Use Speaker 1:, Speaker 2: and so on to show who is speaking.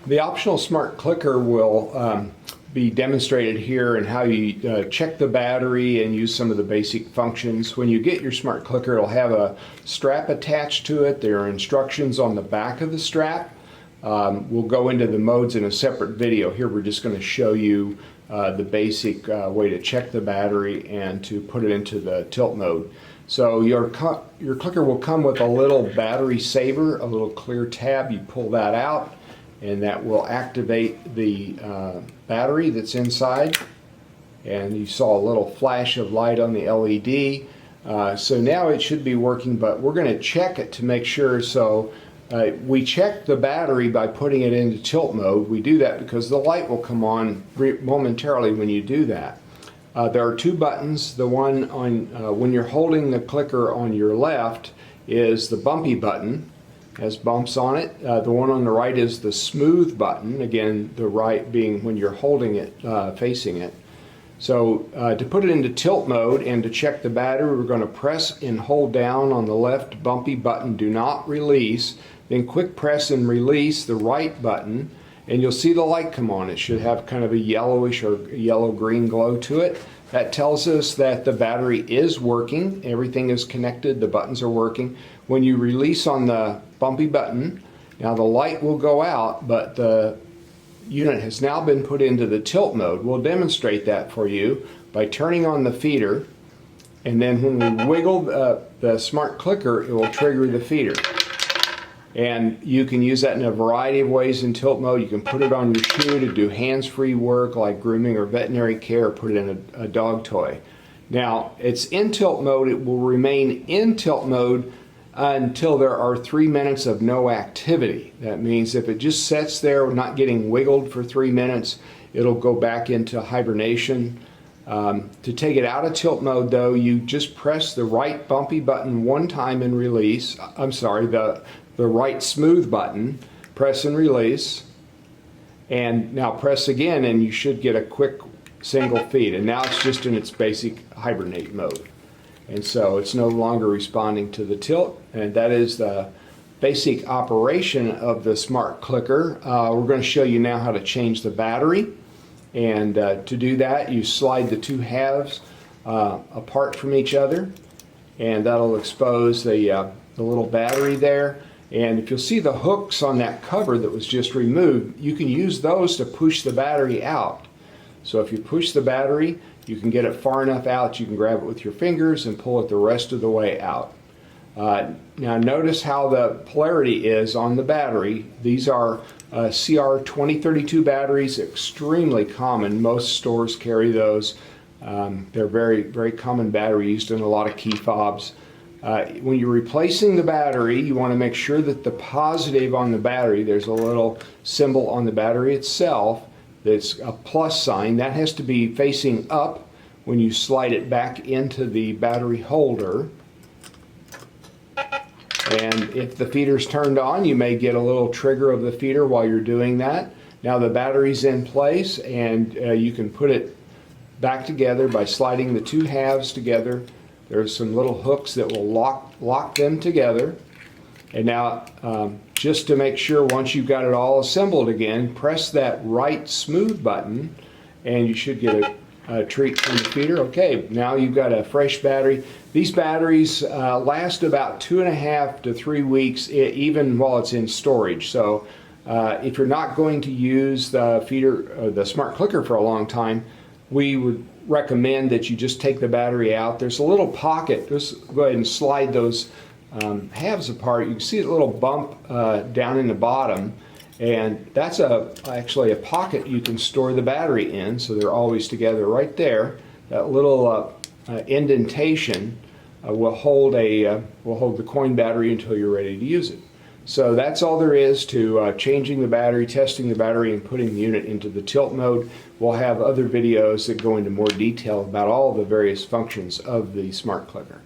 Speaker 1: The optional smart clicker will be demonstrated here and how you check the battery and use some of the basic functions. When you get your smart clicker, it'll have a strap attached to it. There are instructions on the back of the strap. We'll go into the modes in a separate video. Here we're just going to show you the basic way to check the battery and to put it into the tilt mode. So your clicker will come with a little battery saver, a little clear tab. You pull that out and that will activate the battery that's inside. And you saw a little flash of light on the LED. So now it should be working, but we're going to check it to make sure. So we check the battery by putting it into tilt mode. We do that because the light will come on momentarily when you do that. There are two buttons. The one on when you're holding the clicker on your left is the bumpy button, has bumps on it. The one on the right is the smooth button, again the right being when you're holding it, facing it. So to put it into tilt mode and to check the battery, we're going to press and hold down on the left bumpy button, do not release, then quick press and release the right button, and you'll see the light come on. It should have kind of a yellowish or yellow-green glow to it. That tells us that the battery is working, everything is connected, the buttons are working. When you release on the bumpy button, now the light will go out, but the unit has now been put into the tilt mode. We'll demonstrate that for you by turning on the feeder, and then when we wiggle the smart clicker, it will trigger the feeder. And you can use that in a variety of ways in tilt mode. You can put it on your shoe to do hands-free work like grooming or veterinary care, or put it in a dog toy. Now, it's in tilt mode. It will remain in tilt mode until there are 3 minutes of no activity. That means if it just sits there not getting wiggled for 3 minutes, it'll go back into hibernation. To take it out of tilt mode though, you just press the right bumpy button one time and release. I'm sorry, the right smooth button, press and release, and now press again and you should get a quick single feed, and now it's just in its basic hibernate mode. And so it's no longer responding to the tilt, and that is the basic operation of the smart clicker. We're going to show you now how to change the battery, and to do that you slide the two halves apart from each other, and that'll expose the little battery there. And if you'll see the hooks on that cover that was just removed, you can use those to push the battery out. So if you push the battery, you can get it far enough out, you can grab it with your fingers and pull it the rest of the way out. Now notice how the polarity is on the battery. These are CR2032 batteries, extremely common. Most stores carry those. They're very, very common battery used in a lot of key fobs. When you're replacing the battery, you want to make sure that the positive on the battery, there's a little symbol on the battery itself that's a plus sign, that has to be facing up when you slide it back into the battery holder. And if the feeder's turned on, you may get a little trigger of the feeder while you're doing that. Now the battery's in place, and you can put it back together by sliding the two halves together. There's some little hooks that will lock them together. And now, just to make sure, once you've got it all assembled again, press that right smooth button and you should get a treat from the feeder. Okay, now you've got a fresh battery. These batteries last about 2.5 to 3 weeks, even while it's in storage. So if you're not going to use the feeder, the smart clicker for a long time, we would recommend that you just take the battery out. There's a little pocket. Just go ahead and slide those halves apart. You can see a little bump down in the bottom, and that's actually a pocket you can store the battery in, so they're always together right there. That little indentation will hold the coin battery until you're ready to use it. So that's all there is to changing the battery, testing the battery, and putting the unit into the tilt mode. We'll have other videos that go into more detail about all the various functions of the smart clicker.